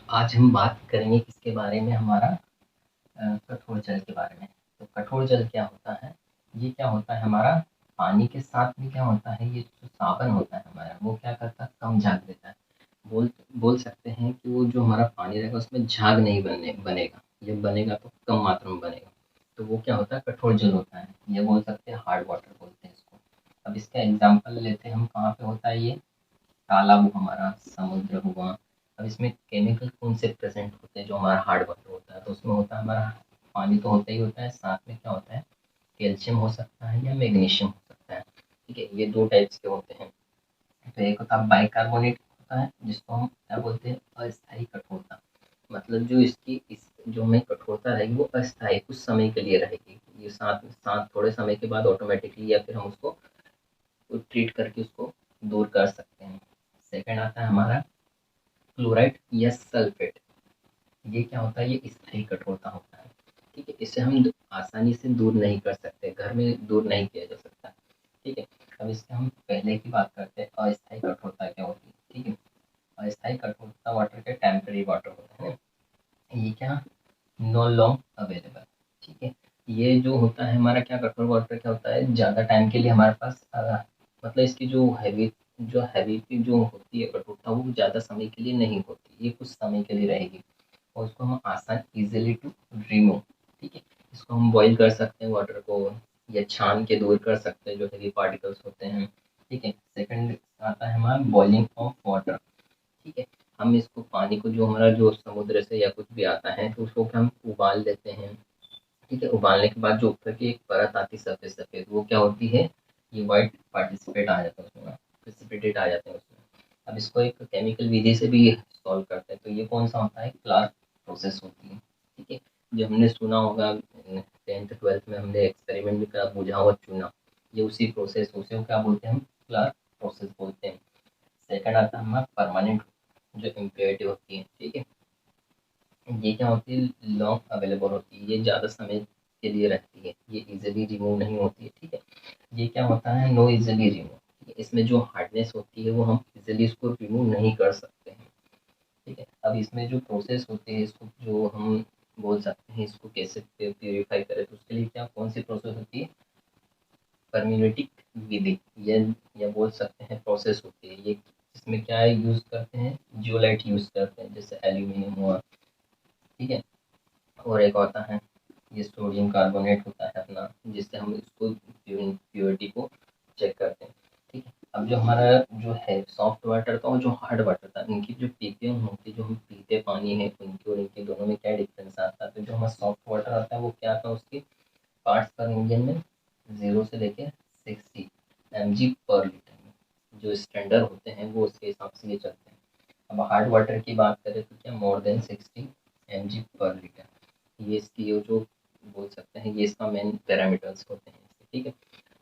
आज हम बात करेंगे किसके बारे में, हमारा कठोर जल के बारे में। तो कठोर जल क्या होता है? ये क्या होता है, हमारा पानी के साथ में क्या होता है, ये जो सावन होता है हमारा, वो क्या करता है, कम झाग देता है। बोल बोल सकते हैं कि वो जो हमारा पानी रहेगा उसमें झाग नहीं बनेगा, ये बनेगा तो कम मात्रा में बनेगा। तो वो क्या होता है, कठोर जल होता है। ये बोल सकते हैं हार्ड वाटर बोलते हैं इसको। अब इसका एग्जाम्पल लेते हैं हम, कहाँ पे होता है ये, तालाब हमारा, समुद्र हुआ। अब इसमें केमिकल कौन से प्रेजेंट होते हैं जो हमारा हार्ड वाटर होता है, तो उसमें होता है हमारा पानी तो होता ही होता है, साथ में क्या होता है, कैल्शियम हो सकता है या मैग्नीशियम हो सकता है। ठीक है, ये दो टाइप्स के होते हैं। तो एक होता है बाइकार्बोनेट होता है, जिसको हम क्या बोलते हैं, अस्थायी कठोरता। मतलब जो इसकी इस जो हमें कठोरता रहेगी वो अस्थायी, कुछ समय के लिए रहेगी। ये साथ साथ थोड़े समय के बाद ऑटोमेटिकली या फिर हम उसको ट्रीट करके उसको दूर कर सकते हैं। सेकंड आता है हमारा क्लोराइड या सल्फेट। ये क्या होता है, ये स्थायी कठोरता होता है। ठीक है, इसे हम आसानी से दूर नहीं कर सकते, घर में दूर नहीं किया जा सकता। ठीक है, अब इसके हम पहले की बात करते हैं, अस्थायी कठोरता क्या होती है। ठीक है, अस्थायी कठोरता वाटर के टेम्परेरी वाटर होता है ना, ये क्या, नो लॉन्ग अवेलेबल। ठीक है, ये जो होता है हमारा क्या, कठोर वाटर क्या होता है, ज़्यादा टाइम के लिए हमारे पास मतलब इसकी जो हैवी की जो होती है कठोरता, वो ज़्यादा समय के लिए नहीं होती, ये कुछ समय के लिए रहेगी। और उसको हम आसान इजीली टू रिमूव। ठीक है, इसको हम बॉईल कर सकते हैं वाटर को, या छान के दूर कर सकते हैं जो हेवी पार्टिकल्स होते हैं। ठीक है, सेकंड आता है हमारा बॉइलिंग ऑफ वाटर। ठीक है, हम इसको पानी को, जो हमारा जो समुद्र से या कुछ भी आता है, तो उसको हम उबाल देते हैं। ठीक है, उबालने के बाद जो ऊपर की एक परत आती है सफ़ेद सफ़ेद, वो क्या होती है, ये वाइट पार्टिसिपेट आ जाता है उसमें, प्रेसिपिटेट आ जाते हैं उसमें। अब इसको एक केमिकल विधि से भी सॉल्व करते हैं, तो ये कौन सा होता है, क्लार्क प्रोसेस होती है। ठीक है, जो हमने सुना होगा 10th 12th में हमने एक्सपेरिमेंट भी करा, बुझा हुआ चूना, ये उसी प्रोसेस, उसे को क्या बोलते हैं हम, क्लार्क प्रोसेस बोलते हैं। सेकंड आता है हमारा परमानेंट, जो इम्प्योरिटी होती है। ठीक है, ये क्या होती है, लॉन्ग अवेलेबल होती है, ये ज़्यादा समय के लिए रहती है, ये इजीली रिमूव नहीं होती है। ठीक है, ये क्या होता है, नो इजीली रिमूव। इसमें जो हार्डनेस होती है वो हम इजीली इसको रिमूव नहीं कर सकते हैं। ठीक है, अब इसमें जो प्रोसेस होती है, इसको जो हम बोल सकते हैं, इसको कैसे प्योरीफाई करें, तो उसके लिए क्या, कौन सी प्रोसेस होती है, परम्यूटेटिक विधि, या बोल सकते हैं प्रोसेस होती है ये। इसमें क्या है, यूज़ करते हैं, जियोलाइट यूज़ करते हैं, जैसे एल्यूमिनियम हुआ। ठीक है, और एक होता है, ये सोडियम कार्बोनेट होता है अपना, जिससे हम इसको प्योरिटी को चेक करते हैं। ठीक है, अब जो हमारा जो है सॉफ्ट वाटर था और जो हार्ड वाटर था, इनकी जो पीपीएम होती है, जो हम पीते पानी है, उनकी और इनके दोनों में क्या डिफरेंस आता है। तो जो हमारा सॉफ्ट वाटर आता है वो क्या आता है, उसके पार्ट्स पर मिलियन में 0 से लेके 60 mg/लीटर में, जो स्टैंडर्ड होते हैं वो उसके हिसाब से ये चलते हैं। अब हार्ड वाटर की बात करें तो क्या, मोर देन 60 mg/लीटर, ये इसकी ये जो बोल सकते हैं, ये इसका मेन पैरामीटर्स होते हैं। ठीक है,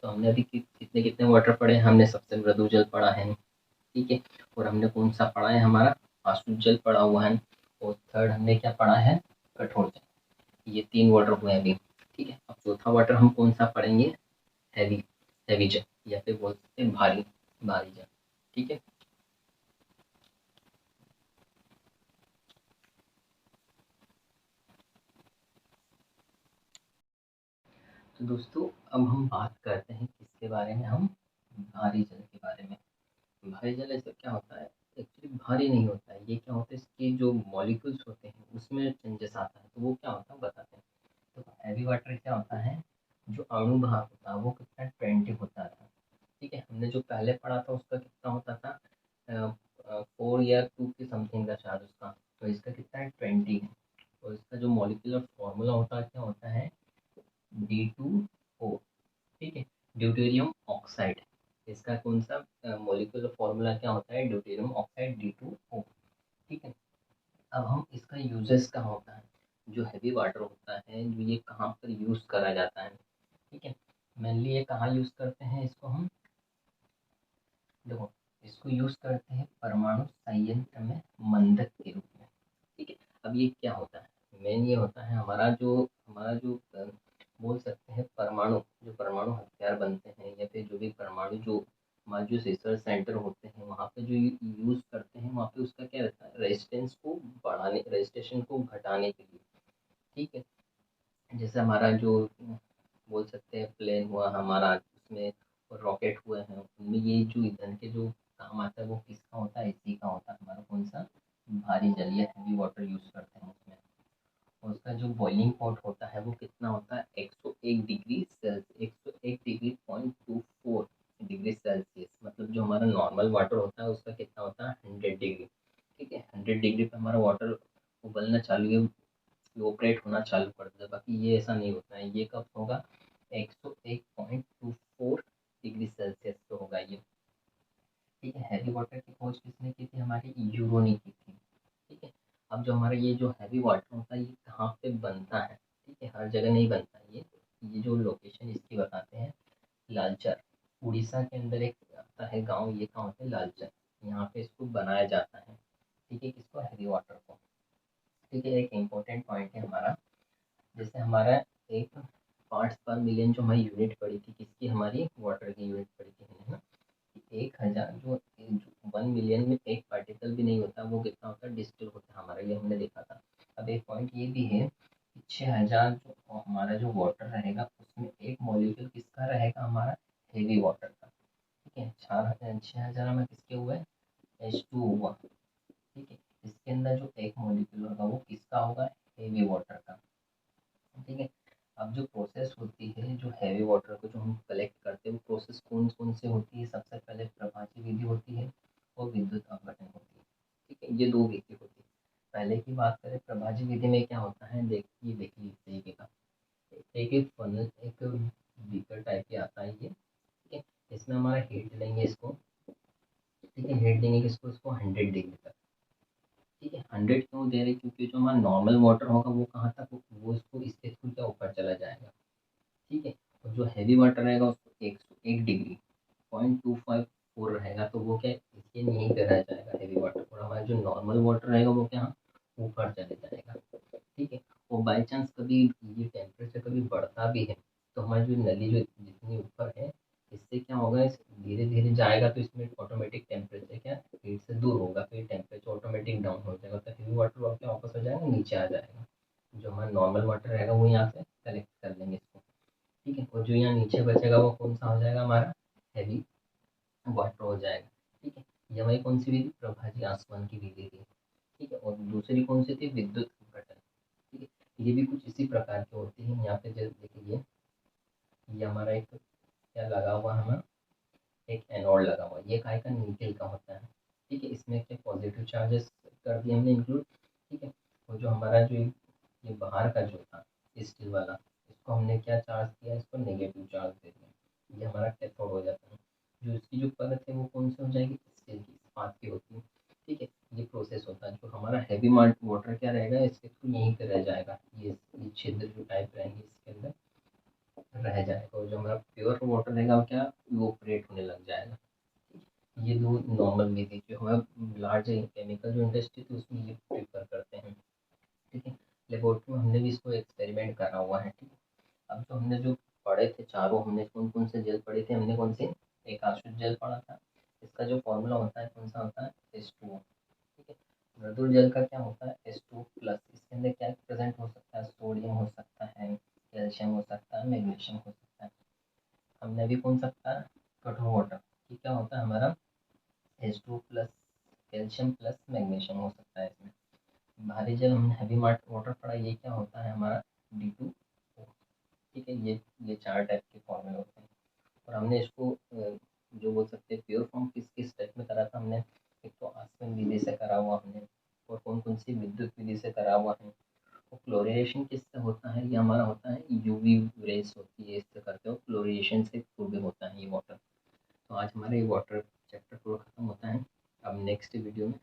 तो हमने अभी कितने कितने वाटर पढ़े हैं, हमने सबसे मृदु जल पढ़ा है। ठीक है, और हमने कौन सा पढ़ा है, हमारा आशुद्ध जल पढ़ा हुआ है। और थर्ड हमने क्या पढ़ा है, कठोर जल। ये 3 वाटर हुए अभी। ठीक है, अब चौथा वाटर हम कौन सा पढ़ेंगे, हैवी हैवी जल, या फिर बोल सकते हैं भारी भारी जल। ठीक है, तो दोस्तों अब हम बात करते हैं किसके बारे में, हम भारी जल के बारे में। भारी जल ऐसा क्या होता है, एक्चुअली भारी नहीं होता है, ये क्या होता है, इसके जो मॉलिक्यूल्स होते हैं उसमें चेंजेस आता है, तो वो क्या होता है बताते हैं। तो हैवी वाटर क्या होता है, जो अणु भाग होता है वो कितना 20 होता था। ठीक है, हमने जो पहले पढ़ा था उसका कितना होता था, 4 या 2 की समथिंग का शायद उसका, तो इसका कितना है, 20 है। और इसका जो मॉलिक्यूलर फॉर्मूला होता है क्या होता है, D2O। ठीक है, ड्यूटेरियम ऑक्साइड, इसका कौन सा मॉलिक्यूलर फॉर्मूला क्या होता है, ड्यूटेरियम ऑक्साइड D2O। ठीक है, अब हम इसका यूजेस कहाँ होता है, जो हैवी वाटर होता है, जो ये कहाँ पर यूज़ करा जाता है। ठीक है, मेनली ये कहाँ यूज़ करते हैं इसको हम, देखो, इसको यूज़ करते हैं परमाणु संयंत्र में मंदक के रूप में। ठीक है, अब ये क्या होता है, मेन ये होता है हमारा जो बोल सकते हैं परमाणु, जो परमाणु हथियार बनते हैं, या फिर जो भी परमाणु जो हमारे जो रिसर्च सेंटर होते हैं वहाँ पे जो यूज़ करते हैं, वहाँ पे उसका क्या रहता है, रेजिस्टेंस को बढ़ाने, रजिस्ट्रेशन को घटाने के लिए। ठीक है, जैसे हमारा जो बोल सकते हैं प्लेन हुआ हमारा, उसमें रॉकेट हुए हैं, उनमें ये जो ईंधन के जो काम आता है वो किसका होता है, इसी का होता है हमारा। कौन सा, भारी जल या हैवी वाटर यूज़ करते हैं उसमें। और उसका जो बॉइलिंग पॉइंट होता है वो कितना होता है, 101 degree Celsius, 101 degree point 24 degree Celsius. मतलब जो हमारा नॉर्मल वाटर होता है उसका कितना होता है, 100 डिग्री। ठीक है, 100 डिग्री पे हमारा वाटर उबलना चालू, इवोपरेट होना चालू कर देता है। बाकी ये ऐसा नहीं होता है, ये कब होगा, 101.24 डिग्री सेल्सियस पे होगा ये। ठीक है, हैवी वाटर की खोज किसने की थी, हमारे यूरो ने की थी। ठीक है, अब जो हमारा ये जो हैवी वाटर होता है ये कहाँ पे बनता है, ठीक है, हर जगह नहीं बनता ये जो लोकेशन इसकी बताते हैं, लालचर, उड़ीसा के अंदर एक आता है गांव, ये कहाँ होता है, लालचर, यहाँ पे इसको बनाया जाता है। ठीक है, किसको, हैवी वाटर को। ठीक है, एक इम्पोर्टेंट पॉइंट है हमारा, जैसे हमारा एक पार्ट्स पर मिलियन जो हमारी यूनिट पड़ी थी, किसकी, हमारी वाटर की यूनिट पड़ी थी, है ना। 1000 जो 1 मिलियन में एक पार्टिकल भी नहीं होता, वो कितना होता है, डिस्टिल होता है हमारा, ये हमने देखा था। अब एक पॉइंट ये भी है कि 6000 जो हमारा जो वाटर रहेगा उसमें एक मॉलिक्यूल किसका रहेगा, हमारा हेवी वाटर का। ठीक है, 6000 में किसके हुए, H2 हुआ। ठीक है, इसके अंदर जो एक मॉलिक्यूल होगा वो किसका होगा, हेवी वाटर का। ठीक है, अब जो प्रोसेस होती है जो हैवी वाटर को जो हम कलेक्ट करते हैं, वो प्रोसेस कौन कौन से होती है, सबसे पहले प्रभाजी विधि होती है और विद्युत अपघटन होती है। ठीक है, ये दो विधि होती है। पहले की बात करें, प्रभाजी विधि में क्या होता है, देखिए इस तरीके का एक एक फनल, एक बीकर टाइप के आता है ये। ठीक है, इसमें हमारा हीट लेंगे इसको। ठीक है, हीट देंगे किसको, इसको 100 डिग्री तक। ठीक है, 100 क्यों दे रहे, क्योंकि जो हमारा नॉर्मल वाटर होगा वो कहाँ तक, वो इसको इसके थ्रू क्या ऊपर चला जाएगा। ठीक है, और जो हैवी वाटर रहेगा उसको 101 डिग्री 0.254 रहेगा, तो वो क्या इसके नीचे पे रह जाएगा हैवी वाटर, और हमारा जो नॉर्मल वाटर रहेगा वो क्या ऊपर चले जाएगा। ठीक है, और बाई चांस कभी ये टेम्परेचर कभी बढ़ता भी है, तो हमारी जो नली जो जितनी ऊपर है, इससे क्या होगा, इस धीरे धीरे जाएगा तो इसमें ऑटोमेटिक टेम्परेचर क्या हीट से दूर होगा, फिर टेम्परेचर ऑटोमेटिक डाउन हो जाएगा, तो हैवी वाटर क्या वापस हो जाएगा, नीचे आ जाएगा। जो हमारा नॉर्मल वाटर रहेगा वो यहाँ से कलेक्ट कर लेंगे इसको। ठीक है, और जो यहाँ नीचे बचेगा वो कौन सा हो जाएगा, हमारा हैवी वाटर हो जाएगा। ठीक है, ये हमारी कौन सी विधि, प्रभाजी आसमान की विधि थी। ठीक है, और दूसरी कौन सी थी, विद्युत अपघटन। ठीक है, ये भी कुछ इसी प्रकार की होती है। यहाँ पे जैसे देखिए, ये हमारा एक क्या लगा हुआ है, हमारा एक एनोड लगा हुआ है, ये काय का, निकल का होता है। ठीक है, इसमें क्या पॉजिटिव चार्जेस कर दिए हमने इंक्लूड। ठीक है, और जो हमारा जो ये बाहर का जो था स्टील वाला, इसको हमने क्या चार्ज किया, इसको नेगेटिव चार्ज दे दिया, ये हमारा कैथोड हो जाता है। जो इसकी जो परत है वो कौन सी हो जाएगी, स्टील की, इस्पात की होती है। ठीक है, ये प्रोसेस होता है। जो हमारा हैवी वाटर क्या रहेगा, इसके थ्रू यहीं पे रह जाएगा, ये छिद्र जो टाइप रहेंगे इसके अंदर रह जाएगा, और जो हमारा प्योर वाटर रहेगा वो क्या इवोपरेट होने लग जाएगा। ये दो नॉर्मल विधि जो हमारा लार्ज केमिकल जो इंडस्ट्री थी उसमें ये प्रेफर करते हैं। ठीक है, लेबोरेटरी में हमने भी इसको एक्सपेरिमेंट करा हुआ है। ठीक है, अब जो हमने जो पढ़े थे चारों, हमने कौन कौन से जेल पढ़े थे, हमने कौन से, एक आश्रित जेल पढ़ा था, इसका जो फॉर्मूला होता है कौन सा होता है, H2O। ठीक है, मृदुल जल का क्या होता है, H2 प्लस, इसके अंदर क्या प्रेजेंट हो सकता है, सोडियम हो सकता है, कैल्शियम हो सकता है, मैग्नीशियम हो सकता है। हमने भी कौन सकता है, कठोर वाटर, कि क्या होता है हमारा H2 plus calcium plus magnesium हो सकता है इसमें। भारी जल हमने हैवी वाटर पढ़ा, ये क्या होता है हमारा D2O। ठीक है, ये चार टाइप के फॉर्मूले होते हैं। और हमने इसको जो बोल सकते हैं प्योर फॉर्म किस किस टाइप में करा था हमने, एक तो आसवन विधि से करा हुआ हमने, और कौन कौन सी विद्युत विधि से करा हुआ है, और क्लोरिनेशन किससे होता है, ये हमारा होता है यूवी रेस होती है इससे करते हो, क्लोरिनेशन से प्रूव होता है ये वाटर। तो आज हमारा ये वाटर चैप्टर पूरा खत्म होता है। अब नेक्स्ट वीडियो में